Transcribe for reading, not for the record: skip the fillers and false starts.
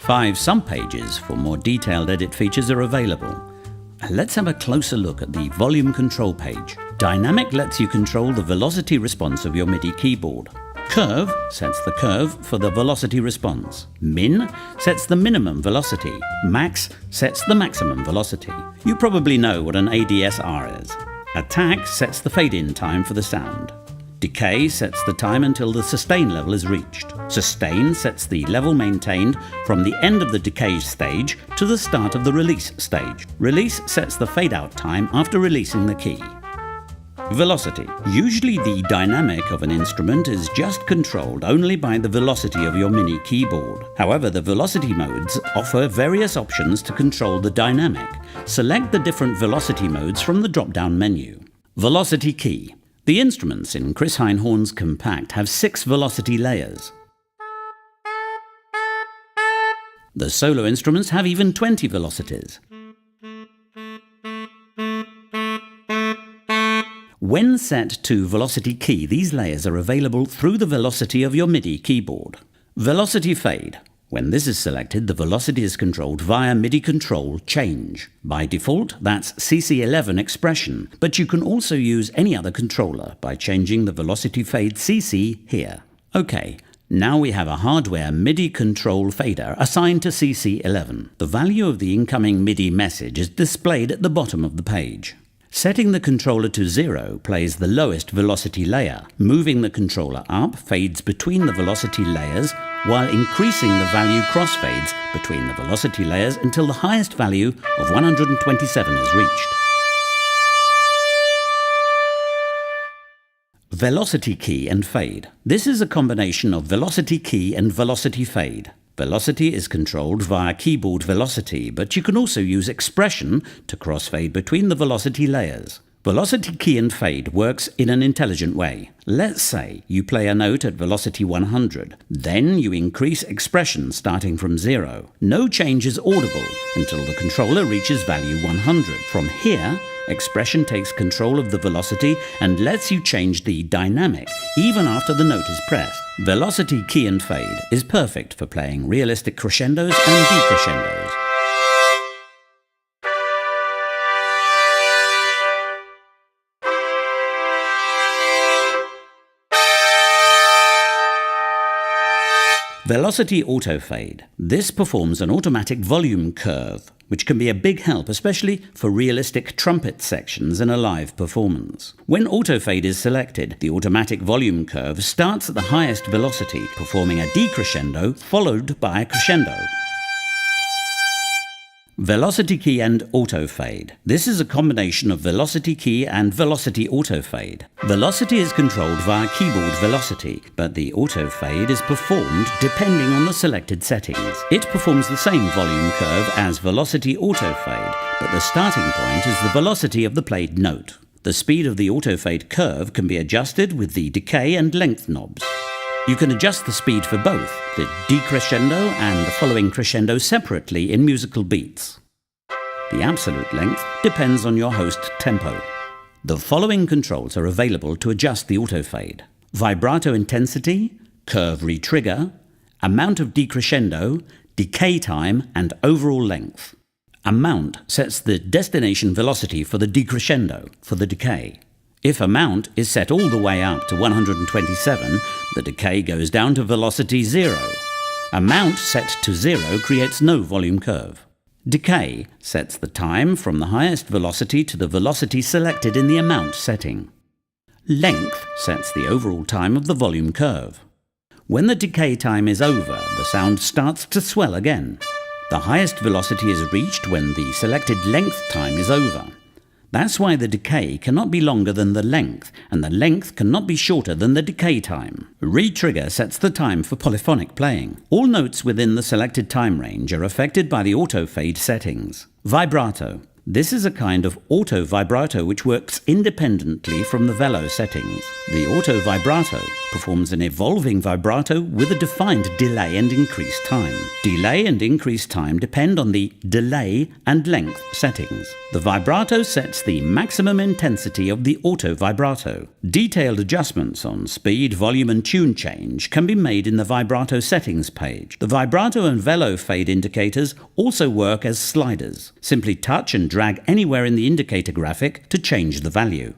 5 sub-pages for more detailed edit features are available. Let's have a closer look at the volume control page. Dynamic lets you control the velocity response of your MIDI keyboard. Curve sets the curve for the velocity response. Min sets the minimum velocity. Max sets the maximum velocity. You probably know what an ADSR is. Attack sets the fade-in time for the sound. Decay sets the time until the sustain level is reached. Sustain sets the level maintained from the end of the decay stage to the start of the release stage. Release sets the fade-out time after releasing the key. Velocity. Usually the dynamic of an instrument is just controlled only by the velocity of your MIDI keyboard. However, the velocity modes offer various options to control the dynamic. Select the different velocity modes from the drop-down menu. Velocity key. The instruments in Chris Hein Horns Compact have 6 velocity layers. The solo instruments have even 20 velocities. When set to velocity key, these layers are available through the velocity of your MIDI keyboard. Velocity fade. When this is selected, the velocity is controlled via MIDI control change. By default, that's CC11 expression, but you can also use any other controller by changing the velocity fade CC here. OK, now we have a hardware MIDI control fader assigned to CC11. The value of the incoming MIDI message is displayed at the bottom of the page. Setting the controller to 0 plays the lowest velocity layer. Moving the controller up fades between the velocity layers, while increasing the value crossfades between the velocity layers until the highest value of 127 is reached. Velocity key and fade. This is a combination of velocity key and velocity fade. Velocity is controlled via keyboard velocity, but you can also use expression to crossfade between the velocity layers. Velocity key and fade works in an intelligent way. Let's say you play a note at velocity 100, then you increase expression starting from 0. No change is audible until the controller reaches value 100. From here, expression takes control of the velocity and lets you change the dynamic even after the note is pressed. Velocity key and fade is perfect for playing realistic crescendos and decrescendos. Velocity auto fade. This performs an automatic volume curve, which can be a big help, especially for realistic trumpet sections in a live performance. When auto fade is selected, the automatic volume curve starts at the highest velocity, performing a decrescendo followed by a crescendo. Velocity key and auto fade. This is a combination of velocity key and velocity auto fade. Velocity is controlled via keyboard velocity, but the auto fade is performed depending on the selected settings. It performs the same volume curve as velocity auto fade, but the starting point is the velocity of the played note. The speed of the auto fade curve can be adjusted with the decay and length knobs. You can adjust the speed for both, the decrescendo and the following crescendo separately in musical beats. The absolute length depends on your host tempo. The following controls are available to adjust the auto fade: vibrato intensity, curve retrigger, amount of decrescendo, decay time, and overall length. Amount sets the destination velocity for the decrescendo, for the decay. If amount is set all the way up to 127, the decay goes down to velocity 0. Amount set to 0 creates no volume curve. Decay sets the time from the highest velocity to the velocity selected in the amount setting. Length sets the overall time of the volume curve. When the decay time is over, the sound starts to swell again. The highest velocity is reached when the selected length time is over. That's why the decay cannot be longer than the length, and the length cannot be shorter than the decay time. Retrigger sets the time for polyphonic playing. All notes within the selected time range are affected by the auto fade settings. Vibrato. This is a kind of auto vibrato which works independently from the velo settings. The auto vibrato performs an evolving vibrato with a defined delay and increase time. Delay and increase time depend on the delay and length settings. The vibrato sets the maximum intensity of the auto vibrato. Detailed adjustments on speed, volume and tune change can be made in the vibrato settings page. The vibrato and velo fade indicators also work as sliders. Simply touch and drag anywhere in the indicator graphic to change the value.